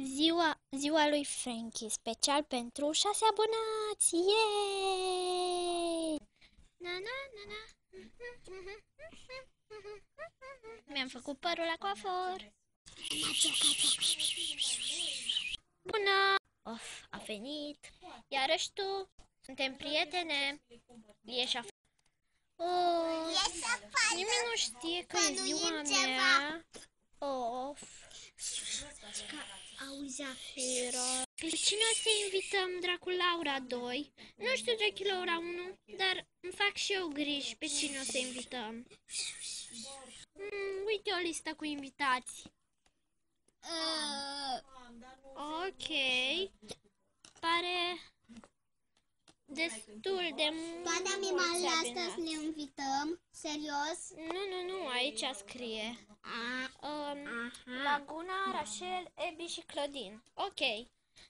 Ziua lui Frankie, special pentru 6 abonați! Yeee! Na, na, na, na. Mi-am făcut părul la coafor. Bună! Of, a venit. Iarăși tu? Suntem prietene. Ieși afară. Oh, nimeni nu știe că e ziua mea. Of. Auzi, Afira. Pe cine o să invităm, dracu, Laura 2? Nu știu, dracu, Laura 1, dar îmi fac și eu griji pe cine o să invităm. Uite o listă cu invitați. Ok. Pare destul de mult. Toate animalele astea să ne invităm? Serios? Nu, aici scrie. Laguna, Rachel, Abby și Claudine. Ok.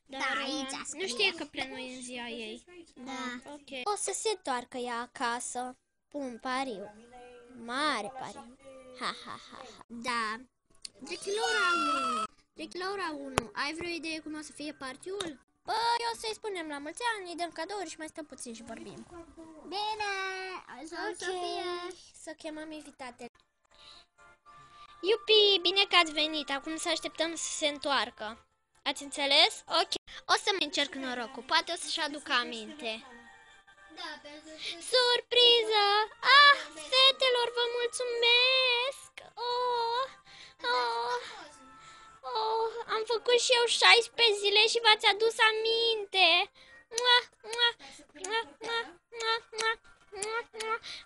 Dar Da, aici scrie. nu știe că plănuie în ziua ei. Da. Ok. O să se întoarcă ea acasă. Pun pariu. Mare pariu. Ha. Da. Drake Laura 1, ai vreo idee cum o să fie partiul? Păi, o să-i spunem la mulți ani, îi dăm cadouri și mai stăm puțin și vorbim. Bine, așa o să fie. Să chemăm invitatele. Iupi, bine că ați venit, acum să așteptăm să se întoarcă. Ați înțeles? Ok. O să mai încerc norocul, poate o să-și aducă aminte. Da, Surpriză! Ah, fetelor, vă mulțumesc! Am făcut și eu 16 zile și v-ați adus aminte!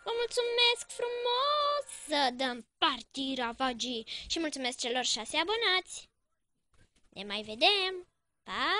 Vă mulțumesc frumos! Să dăm partii ravagii și mulțumesc celor 6 abonați! Ne mai vedem! Pa!